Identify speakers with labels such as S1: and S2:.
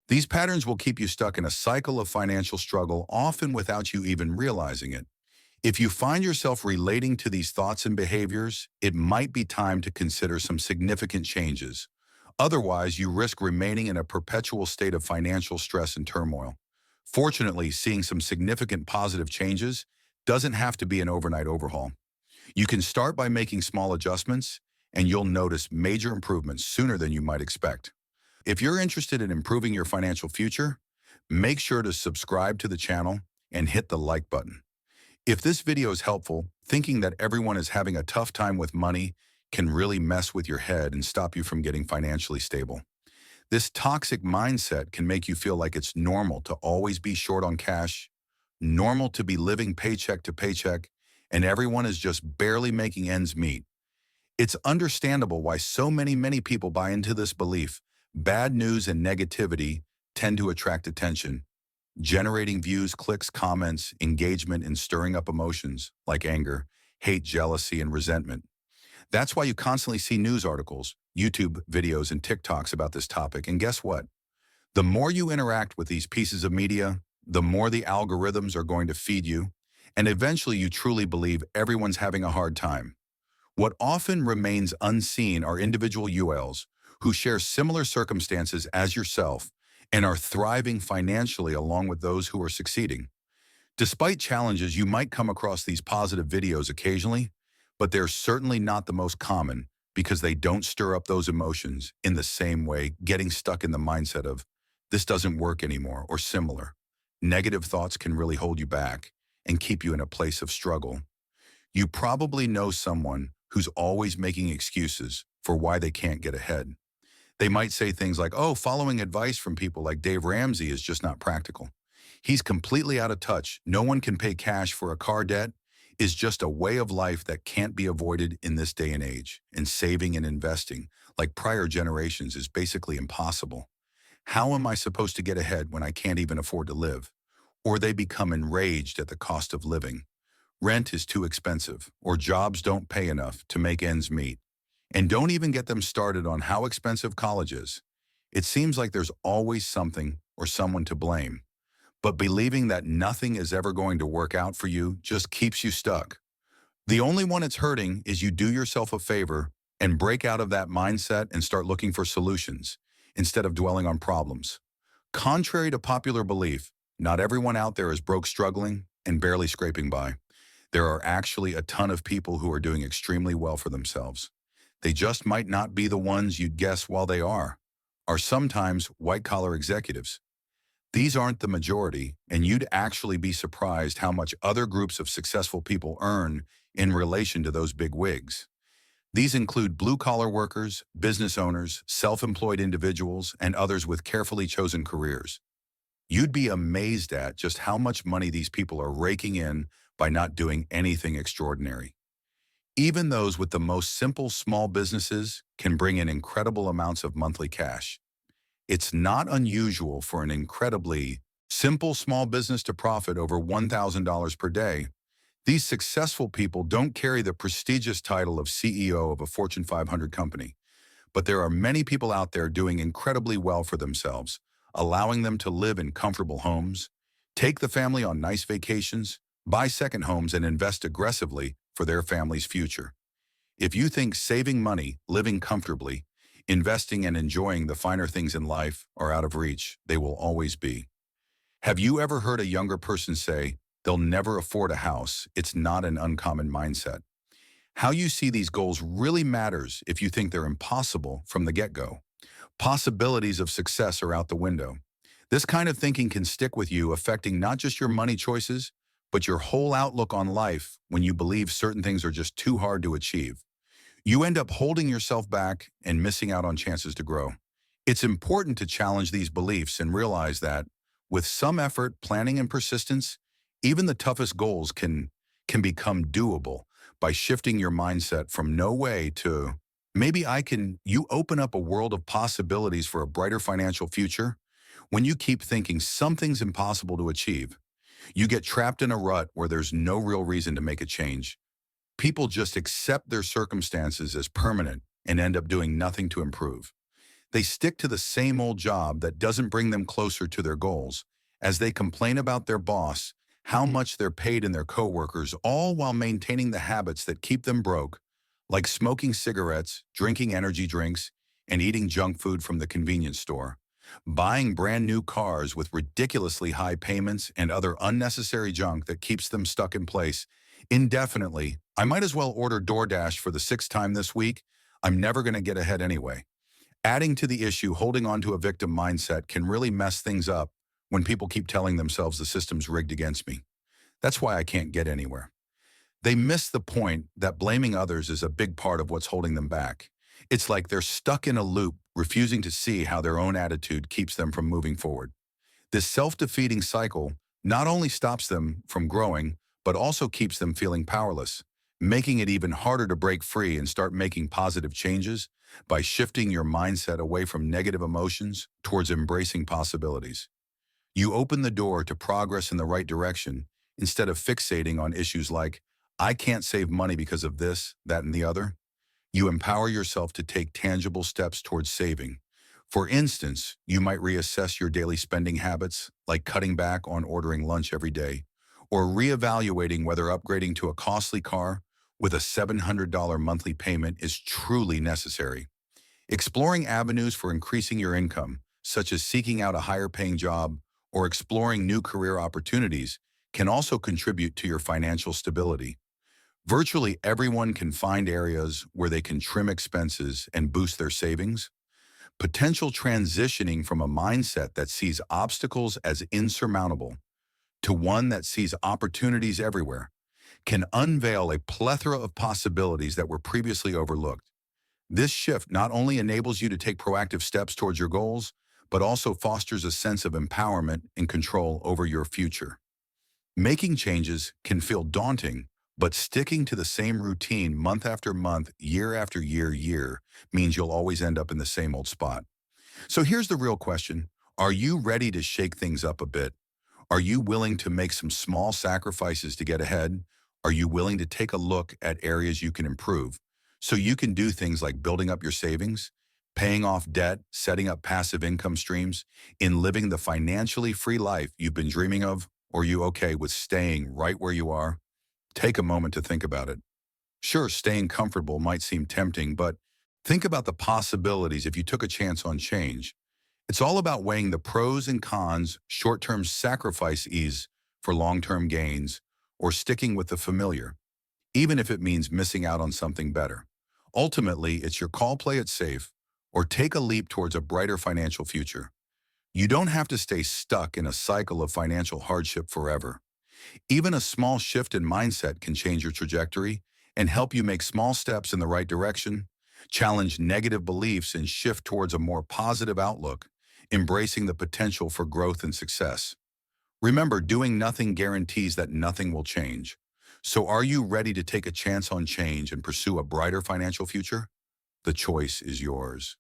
S1: These patterns will keep you stuck in a cycle of financial struggle, often without you even realizing it. If you find yourself relating to these thoughts and behaviors, it might be time to consider some significant changes. Otherwise, you risk remaining in a perpetual state of financial stress and turmoil. Fortunately, seeing some significant positive changes doesn't have to be an overnight overhaul. You can start by making small adjustments, and you'll notice major improvements sooner than you might expect. If you're interested in improving your financial future, make sure to subscribe to the channel and hit the like button. If this video is helpful, thinking that everyone is having a tough time with money can really mess with your head and stop you from getting financially stable. This toxic mindset can make you feel like it's normal to always be short on cash, normal to be living paycheck to paycheck, and everyone is just barely making ends meet. It's understandable why so many people buy into this belief. Bad news and negativity tend to attract attention, generating views, clicks, comments, engagement, and stirring up emotions like anger, hate, jealousy, and resentment. That's why you constantly see news articles, YouTube videos, and TikToks about this topic. And guess what? The more you interact with these pieces of media, the more the algorithms are going to feed you, and eventually you truly believe everyone's having a hard time. What often remains unseen are individual ULs who share similar circumstances as yourself and are thriving financially along with those who are succeeding. Despite challenges, you might come across these positive videos occasionally, but they're certainly not the most common because they don't stir up those emotions in the same way, getting stuck in the mindset of, this doesn't work anymore, or similar. Negative thoughts can really hold you back and keep you in a place of struggle. You probably know someone who's always making excuses for why they can't get ahead. They might say things like, oh, following advice from people like Dave Ramsey is just not practical. He's completely out of touch. No one can pay cash for a car debt is just a way of life that can't be avoided in this day and age. And saving and investing, like prior generations, is basically impossible. How am I supposed to get ahead when I can't even afford to live? Or they become enraged at the cost of living. Rent is too expensive, or jobs don't pay enough to make ends meet. And don't even get them started on how expensive college is. It seems like there's always something or someone to blame. But believing that nothing is ever going to work out for you just keeps you stuck. The only one it's hurting is you do yourself a favor and break out of that mindset and start looking for solutions instead of dwelling on problems. Contrary to popular belief, not everyone out there is broke, struggling, and barely scraping by. There are actually a ton of people who are doing extremely well for themselves. They just might not be the ones you'd guess while they are sometimes white-collar executives. These aren't the majority, and you'd actually be surprised how much other groups of successful people earn in relation to those big wigs. These include blue-collar workers, business owners, self-employed individuals, and others with carefully chosen careers. You'd be amazed at just how much money these people are raking in by not doing anything extraordinary. Even those with the most simple small businesses can bring in incredible amounts of monthly cash. It's not unusual for an incredibly simple small business to profit over $1,000 per day. These successful people don't carry the prestigious title of CEO of a Fortune 500 company, but there are many people out there doing incredibly well for themselves, allowing them to live in comfortable homes, take the family on nice vacations, buy second homes, and invest aggressively for their family's future. If you think saving money, living comfortably, investing and enjoying the finer things in life are out of reach, they will always be. Have you ever heard a younger person say, they'll never afford a house? It's not an uncommon mindset. How you see these goals really matters if you think they're impossible from the get-go. Possibilities of success are out the window. This kind of thinking can stick with you, affecting not just your money choices, but your whole outlook on life when you believe certain things are just too hard to achieve. You end up holding yourself back and missing out on chances to grow. It's important to challenge these beliefs and realize that, with some effort, planning, and persistence, even the toughest goals can become doable by shifting your mindset from no way to maybe I can. You open up a world of possibilities for a brighter financial future. When you keep thinking something's impossible to achieve, you get trapped in a rut where there's no real reason to make a change. People just accept their circumstances as permanent and end up doing nothing to improve. They stick to the same old job that doesn't bring them closer to their goals, as they complain about their boss, how much they're paid, and their coworkers, all while maintaining the habits that keep them broke, like smoking cigarettes, drinking energy drinks, and eating junk food from the convenience store, buying brand new cars with ridiculously high payments and other unnecessary junk that keeps them stuck in place indefinitely. I might as well order DoorDash for the sixth time this week. I'm never going to get ahead anyway. Adding to the issue, holding on to a victim mindset can really mess things up when people keep telling themselves the system's rigged against me. That's why I can't get anywhere. They miss the point that blaming others is a big part of what's holding them back. It's like they're stuck in a loop, refusing to see how their own attitude keeps them from moving forward. This self-defeating cycle not only stops them from growing, but also keeps them feeling powerless, making it even harder to break free and start making positive changes by shifting your mindset away from negative emotions towards embracing possibilities. You open the door to progress in the right direction instead of fixating on issues like, I can't save money because of this, that, and the other. You empower yourself to take tangible steps towards saving. For instance, you might reassess your daily spending habits, like cutting back on ordering lunch every day, or reevaluating whether upgrading to a costly car with a $700 monthly payment is truly necessary. Exploring avenues for increasing your income, such as seeking out a higher-paying job or exploring new career opportunities, can also contribute to your financial stability. Virtually everyone can find areas where they can trim expenses and boost their savings. Potential transitioning from a mindset that sees obstacles as insurmountable to one that sees opportunities everywhere can unveil a plethora of possibilities that were previously overlooked. This shift not only enables you to take proactive steps towards your goals, but also fosters a sense of empowerment and control over your future. Making changes can feel daunting, but sticking to the same routine month after month, year after year, means you'll always end up in the same old spot. So here's the real question. Are you ready to shake things up a bit? Are you willing to make some small sacrifices to get ahead? Are you willing to take a look at areas you can improve so you can do things like building up your savings, paying off debt, setting up passive income streams, in living the financially free life you've been dreaming of? Or are you okay with staying right where you are? Take a moment to think about it. Sure, staying comfortable might seem tempting, but think about the possibilities if you took a chance on change. It's all about weighing the pros and cons, short-term sacrifices for long-term gains, or sticking with the familiar, even if it means missing out on something better. Ultimately, it's your call. Play it safe, or take a leap towards a brighter financial future. You don't have to stay stuck in a cycle of financial hardship forever. Even a small shift in mindset can change your trajectory and help you make small steps in the right direction, challenge negative beliefs, and shift towards a more positive outlook, embracing the potential for growth and success. Remember, doing nothing guarantees that nothing will change. So are you ready to take a chance on change and pursue a brighter financial future? The choice is yours.